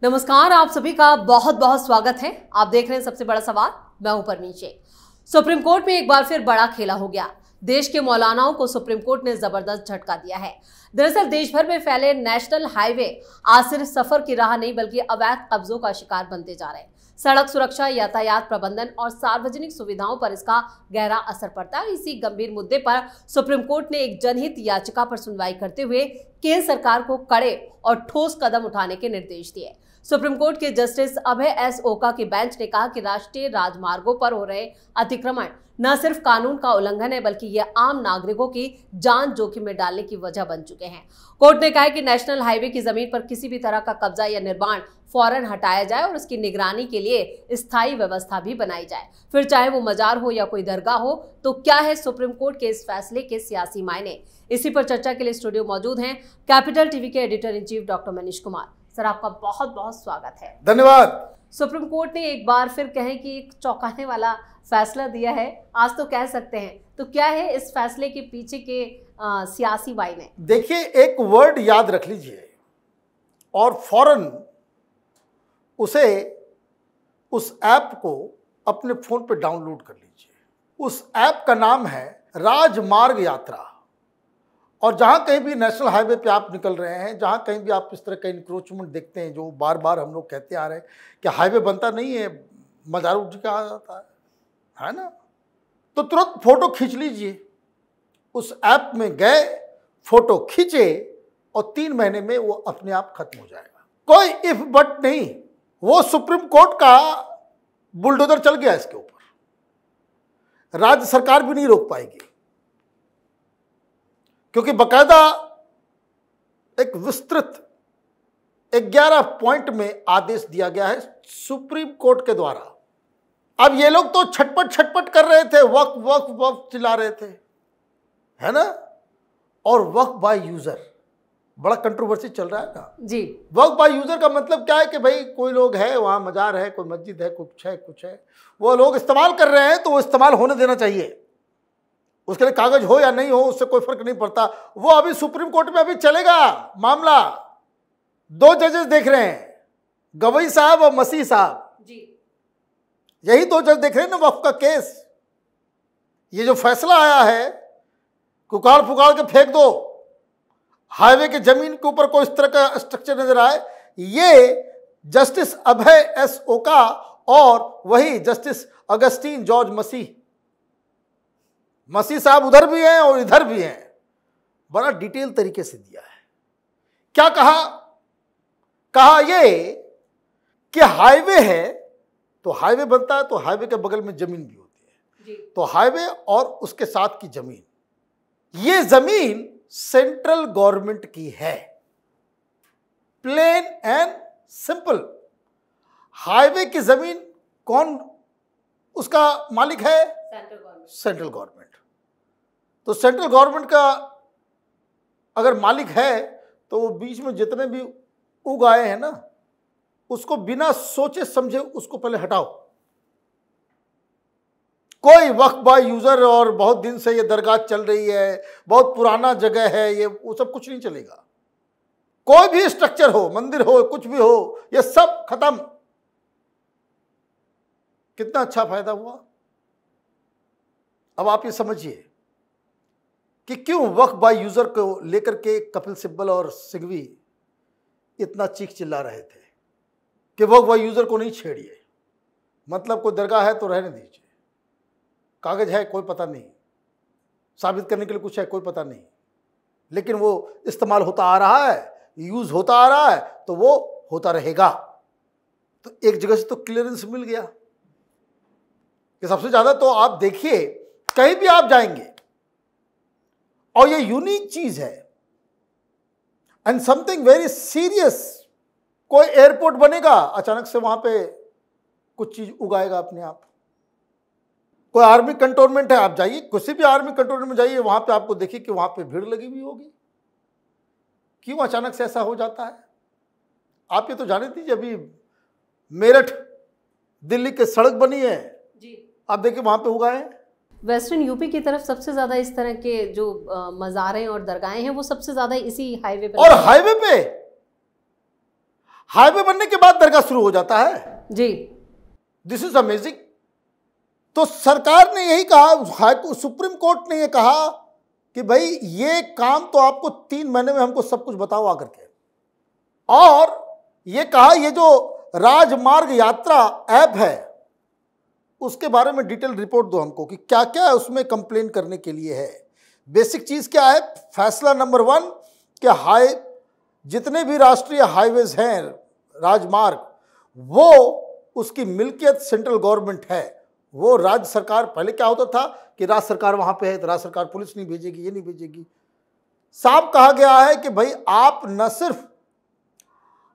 नमस्कार, आप सभी का बहुत बहुत स्वागत है। आप देख रहे हैं सबसे बड़ा सवाल, मैं हूं परमीश। सुप्रीम कोर्ट में एक बार फिर बड़ा खेला हो गया। देश के मौलानाओं को सुप्रीम कोर्ट ने जबरदस्त झटका दिया है। दरअसल देश भर में फैले नेशनल हाईवे आज सिर्फ सफर की राह नहीं बल्कि अवैध कब्जों का शिकार बनते जा रहे हैं। सड़क सुरक्षा, यातायात प्रबंधन और सार्वजनिक सुविधाओं पर इसका गहरा असर पड़ता है। इसी गंभीर मुद्दे पर सुप्रीम कोर्ट ने एक जनहित याचिका पर सुनवाई करते हुए केंद्र सरकार को कड़े और ठोस कदम उठाने के निर्देश दिए। सुप्रीम कोर्ट के जस्टिस अभय एस ओका की बेंच ने कहा कि राष्ट्रीय राजमार्गों पर हो रहे अतिक्रमण न सिर्फ कानून का उल्लंघन है बल्कि ये आम नागरिकों की जान जोखिम में डालने की वजह बन चुके हैं। कोर्ट ने कहा कि नेशनल हाईवे की जमीन पर किसी भी तरह का कब्जा या निर्माण फौरन हटाया जाए और उसकी निगरानी के लिए स्थायी व्यवस्था भी बनाई जाए, फिर चाहे वो मजार हो या कोई दरगाह हो। तो क्या है सुप्रीम कोर्ट के इस फैसले के सियासी मायने? इसी पर चर्चा के लिए स्टूडियो मौजूद हैं कैपिटल टीवी के editor in chief doctor Manish Kumar. Sir, आपका बहुत बहुत स्वागत है। धन्यवाद। सुप्रीम कोर्ट ने एक बार फिर कहें कि एक चौंकाने वाला फैसला दिया है, आज तो कह सकते हैं। तो क्या है इस फैसले के पीछे के सियासी मायने? देखिए, एक वर्ड याद रख लीजिए और फौरन उस ऐप को अपने फोन पे डाउनलोड कर लीजिए। उस ऐप का नाम है राजमार्ग यात्रा। और जहां कहीं भी नेशनल हाईवे पे आप निकल रहे हैं, जहां कहीं भी आप इस तरह का इंक्रोचमेंट देखते हैं, जो बार बार हम लोग कहते आ रहे हैं कि हाईवे बनता नहीं है, मजारों कहा जाता है ना, तो तुरंत फोटो खींच लीजिए। उस ऐप में गए, फोटो खींचे और 3 महीने में वो अपने आप खत्म हो जाएगा। कोई इफ बट नहीं, वो सुप्रीम कोर्ट का बुलडोजर चल गया इसके ऊपर। राज्य सरकार भी नहीं रोक पाएगी क्योंकि बकायदा एक विस्तृत 11 पॉइंट में आदेश दिया गया है सुप्रीम कोर्ट के द्वारा। अब ये लोग तो छटपट कर रहे थे, वक्फ वक्फ वक्फ चिल्ला रहे थे, है ना। और वक्फ बाय यूजर बड़ा कंट्रोवर्सी चल रहा है ना जी। वक्फ बाय यूजर का मतलब क्या है कि भाई कोई लोग है, वहां मजार है, कोई मस्जिद है, कुछ है, वो लोग इस्तेमाल कर रहे हैं तो वो इस्तेमाल होने देना चाहिए। उसके लिए कागज हो या नहीं हो उससे कोई फर्क नहीं पड़ता। वो अभी सुप्रीम कोर्ट में अभी चलेगा मामला। 2 जजेस देख रहे हैं, गवई साहब और मसीह साहब जी। यही 2 जज देख रहे हैं ना वक्फ का केस। ये जो फैसला आया है, उखाड़ फुकाड़ के फेंक दो, हाईवे के जमीन के ऊपर कोई इस तरह का स्ट्रक्चर नजर आए, ये जस्टिस अभय एस ओका और वही जस्टिस अगस्टीन जॉर्ज मसीह साहब उधर भी हैं और इधर भी हैं, बड़ा डिटेल तरीके से दिया है। क्या कहा ये कि हाईवे है तो हाईवे बनता है तो हाईवे के बगल में जमीन भी होती है जी। तो हाईवे और उसके साथ की जमीन, ये जमीन सेंट्रल गवर्नमेंट की है। Plane and simple. हाईवे की जमीन कौन उसका मालिक है? Central government. तो सेंट्रल गवर्नमेंट का अगर मालिक है तो वो बीच में जितने भी उग आए हैं ना, उसको बिना सोचे समझे उसको पहले हटाओ। कोई वक्फ बाय यूजर और बहुत दिन से ये दरगाह चल रही है, बहुत पुराना जगह है, ये वो सब कुछ नहीं चलेगा। कोई भी स्ट्रक्चर हो, मंदिर हो, कुछ भी हो, ये सब खत्म। कितना अच्छा फायदा हुआ। अब आप ये समझिए कि क्यों वक्फ बाय यूजर को लेकर के कपिल सिब्बल और सिंघवी इतना चीख चिल्ला रहे थे कि वक्फ बाय यूजर को नहीं छेड़िए। मतलब कोई दरगाह है तो रहने दीजिए, कागज है कोई पता नहीं, साबित करने के लिए कुछ है कोई पता नहीं, लेकिन वो इस्तेमाल होता आ रहा है, यूज होता आ रहा है तो वो होता रहेगा। तो एक जगह से तो क्लियरेंस मिल गया कि सबसे ज्यादा तो आप देखिए कहीं भी आप जाएंगे और ये यूनिक चीज है एंड समथिंग वेरी सीरियस। कोई एयरपोर्ट बनेगा, अचानक से वहां पे कुछ चीज उगाएगा अपने आप। कोई आर्मी कंटोनमेंट है, आप जाइए किसी भी आर्मी कंटोनमेंट में जाइए, वहां पे आपको देखिए कि वहां पे भीड़ लगी हुई होगी। क्यों अचानक से ऐसा हो जाता है? आप ये तो जाने दीजिए, अभी मेरठ दिल्ली की सड़क बनी है जी, आप देखिए वहां पे उगाए हैं। वेस्टर्न यूपी की तरफ सबसे ज्यादा इस तरह के जो मज़ारें और दरगाहें हैं वो सबसे ज्यादा इसी हाईवे पे। और हाईवे बनने के बाद दरगाह शुरू हो जाता है। जी, दिस इज अमेजिंग। तो सरकार ने यही कहा, सुप्रीम कोर्ट ने यह कहा कि भाई ये काम तो आपको 3 महीने में हमको सब कुछ बताओ आकर के, और ये कहा ये जो राजमार्ग यात्रा ऐप है उसके बारे में डिटेल रिपोर्ट दो हमको कि क्या क्या उसमें कंप्लेन करने के लिए है। बेसिक चीज क्या है? फैसला नंबर 1 कि जितने भी राष्ट्रीय हाईवेज हैं, राजमार्ग, वो उसकी मिल्कियत सेंट्रल गवर्नमेंट है। वो राज्य सरकार, पहले क्या होता था कि राज्य सरकार वहां पे है तो राज्य सरकार पुलिस नहीं भेजेगी, ये नहीं भेजेगी। साफ कहा गया है कि भाई आप न सिर्फ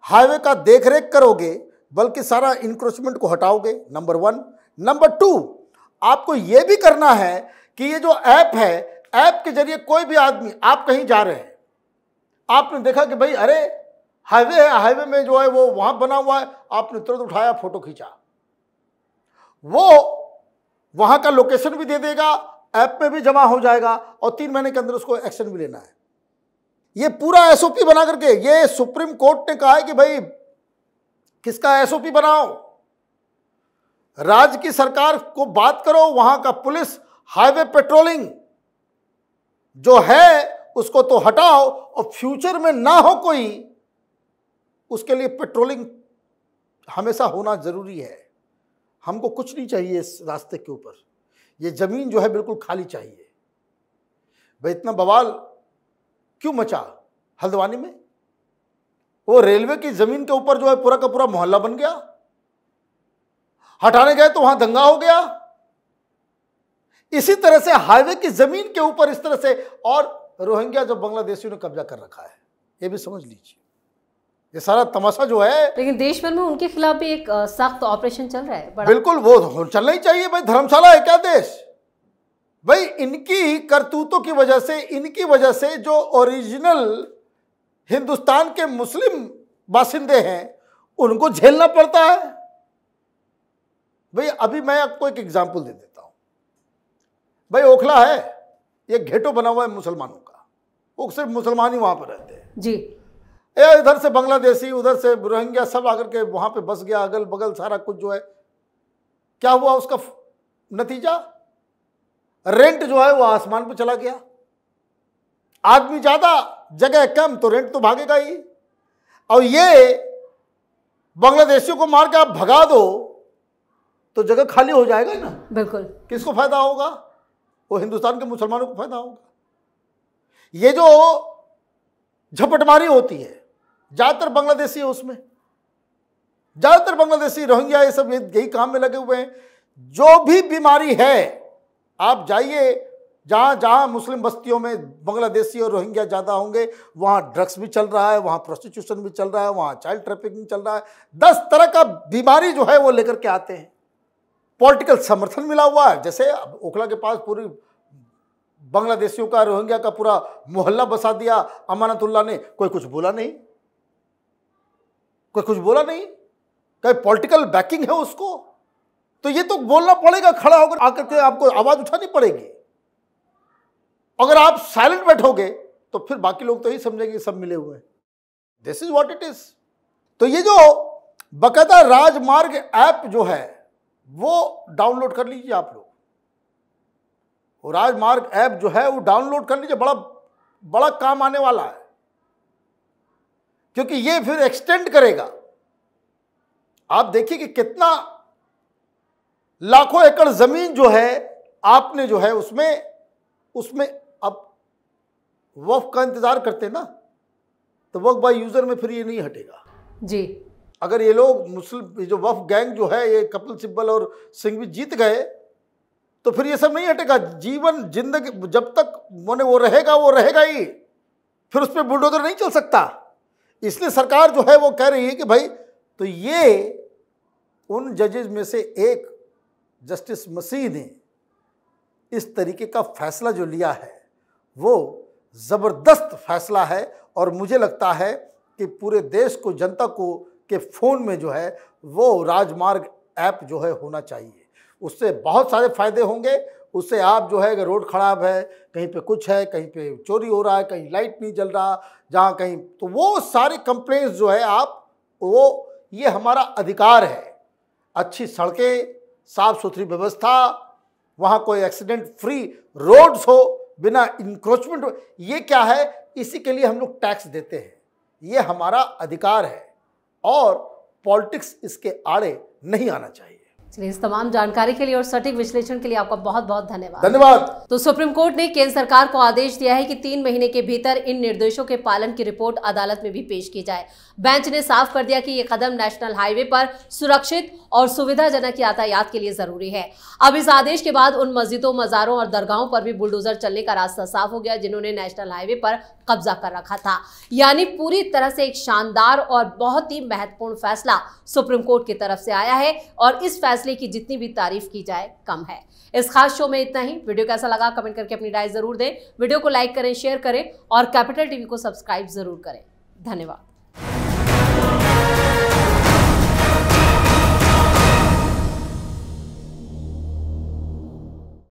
हाईवे का देखरेख करोगे बल्कि सारा इंक्रोचमेंट को हटाओगे, नंबर 1। नंबर 2, आपको यह भी करना है कि ये जो ऐप है, ऐप के जरिए कोई भी आदमी, आप कहीं जा रहे हैं, आपने देखा कि भाई अरे हाईवे है, हाईवे में जो है वो वहां बना हुआ है, आपने तुरंत उठाया, फोटो खींचा, वो वहां का लोकेशन भी दे देगा, ऐप में भी जमा हो जाएगा और 3 महीने के अंदर उसको एक्शन भी लेना है। ये पूरा एसओपी बना करके, ये सुप्रीम कोर्ट ने कहा है कि भाई किसका एसओपी बनाओ, राज्य की सरकार को बात करो, वहां का पुलिस हाईवे पेट्रोलिंग जो है उसको तो हटाओ, और फ्यूचर में ना हो कोई, उसके लिए पेट्रोलिंग हमेशा होना जरूरी है। हमको कुछ नहीं चाहिए इस रास्ते के ऊपर, ये जमीन जो है बिल्कुल खाली चाहिए। भाई इतना बवाल क्यों मचा हल्द्वानी में? वो रेलवे की जमीन के ऊपर जो है पूरा का पूरा मोहल्ला बन गया, हटाने गए तो वहां दंगा हो गया। इसी तरह से हाईवे की जमीन के ऊपर इस तरह से, और रोहिंग्या जो बांग्लादेशियों ने कब्जा कर रखा है, ये भी समझ लीजिए। ये सारा तमाशा जो है, लेकिन देश भर में उनके खिलाफ भी एक सख्त ऑपरेशन चल रहा है बड़ा। बिल्कुल वो चलना ही चाहिए भाई, धर्मशाला है क्या देश? भाई इनकी करतूतों की वजह से, इनकी वजह से जो ओरिजिनल हिंदुस्तान के मुस्लिम बासिंदे हैं उनको झेलना पड़ता है। भाई अभी मैं आपको एक एग्जांपल दे देता हूं। भाई ओखला है, ये घेटो बना हुआ है मुसलमानों का, वो सिर्फ मुसलमान ही वहां पर रहते हैं जी। इधर से बांग्लादेशी, उधर से रोहिंग्या, सब आकर के वहां पे बस गया, अगल बगल सारा कुछ जो है। क्या हुआ उसका नतीजा? रेंट जो है वो आसमान पे चला गया। आदमी ज्यादा, जगह कम, तो रेंट तो भागेगा ही। और ये बांग्लादेशियों को मार के आप भगा दो तो जगह खाली हो जाएगा ना। बिल्कुल। किसको फायदा होगा? वो हिंदुस्तान के मुसलमानों को फायदा होगा। ये जो झपटमारी होती है, ज्यादातर बांग्लादेशी है उसमें, ज्यादातर बांग्लादेशी, रोहिंग्या, ये सब यही काम में लगे हुए हैं। जो भी बीमारी है, आप जाइए जहां जहां मुस्लिम बस्तियों में बांग्लादेशी और रोहिंग्या ज्यादा होंगे, वहां ड्रग्स भी चल रहा है, वहां प्रोस्टिट्यूशन भी चल रहा है, वहां चाइल्ड ट्रैफिकिंग चल रहा है। 10 तरह का बीमारी जो है वो लेकर के आते हैं। पॉलिटिकल समर्थन मिला हुआ है। जैसे ओखला के पास पूरी बांग्लादेशियों का, रोहिंग्या का पूरा मोहल्ला बसा दिया अमानतुल्लाह ने, कोई कुछ बोला नहीं, कोई कुछ बोला नहीं। कहीं पॉलिटिकल बैकिंग है उसको, तो ये तो बोलना पड़ेगा, खड़ा होकर आकर के आपको आवाज उठानी पड़ेगी। अगर आप साइलेंट बैठोगे तो फिर बाकी लोग तो यही समझेंगे सब मिले हुए हैं। This is what it is. तो ये जो बकायदा राजमार्ग ऐप जो है वो डाउनलोड कर लीजिए आप लोग। वो राजमार्ग ऐप जो है वो डाउनलोड कर लीजिए, बड़ा बड़ा काम आने वाला है, क्योंकि ये फिर एक्सटेंड करेगा। आप देखिए कि कितना लाखों एकड़ जमीन जो है आपने जो है उसमें अब वक्फ का इंतजार करते ना, तो वक्फ बाय यूजर में फिर ये नहीं हटेगा जी। अगर ये लोग मुस्लिम जो वक्फ गैंग जो है, ये कपिल सिब्बल और सिंघवी जीत गए तो फिर ये सब नहीं हटेगा। जीवन जिंदगी जब तक वो रहेगा ही, फिर उस पर बुलडोजर नहीं चल सकता। इसलिए सरकार जो है वो कह रही है कि भाई, तो ये उन जजेस में से एक जस्टिस मसीह ने इस तरीके का फैसला जो लिया है वो ज़बरदस्त फैसला है। और मुझे लगता है कि पूरे देश को, जनता को के फ़ोन में जो है वो राजमार्ग ऐप जो है होना चाहिए। उससे बहुत सारे फ़ायदे होंगे। उससे आप जो है, अगर रोड ख़राब है, कहीं पे कुछ है, कहीं पे चोरी हो रहा है, कहीं लाइट नहीं जल रहा, जहाँ कहीं, तो वो सारे कंप्लेंट्स जो है आप ये हमारा अधिकार है। अच्छी सड़कें, साफ सुथरी व्यवस्था, वहाँ कोई एक्सीडेंट फ्री रोड्स हो, बिना इंक्रोचमेंट हो, ये क्या है, इसी के लिए हम लोग टैक्स देते हैं। ये हमारा अधिकार है और पॉलिटिक्स इसके आड़े नहीं आना चाहिए। चलिए, इस तमाम जानकारी के लिए और सटीक विश्लेषण के लिए आपका बहुत बहुत धन्यवाद। धन्यवाद। तो सुप्रीम कोर्ट ने केंद्र सरकार को आदेश दिया है कि 3 महीने के भीतर इन निर्देशों के पालन की रिपोर्ट अदालत में भी पेश की जाए। बेंच ने साफ कर दिया कि ये कदम नेशनल हाईवे पर सुरक्षित और सुविधाजनक यातायात के लिए जरूरी है। अब इस आदेश के बाद उन मस्जिदों, मज़ारों और दरगाहों पर भी बुलडोजर चलने का रास्ता साफ हो गया जिन्होंने नेशनल हाईवे पर कब्जा कर रखा था। यानी पूरी तरह से एक शानदार और बहुत ही महत्वपूर्ण फैसला सुप्रीम कोर्ट की तरफ से आया है और इस फैसले की जितनी भी तारीफ की जाए कम है। इस खास शो में इतना ही। वीडियो कैसा लगा कमेंट करके अपनी राय जरूर दें। वीडियो को लाइक करें, शेयर करें और कैपिटल टीवी को सब्सक्राइब जरूर करें। धन्यवाद।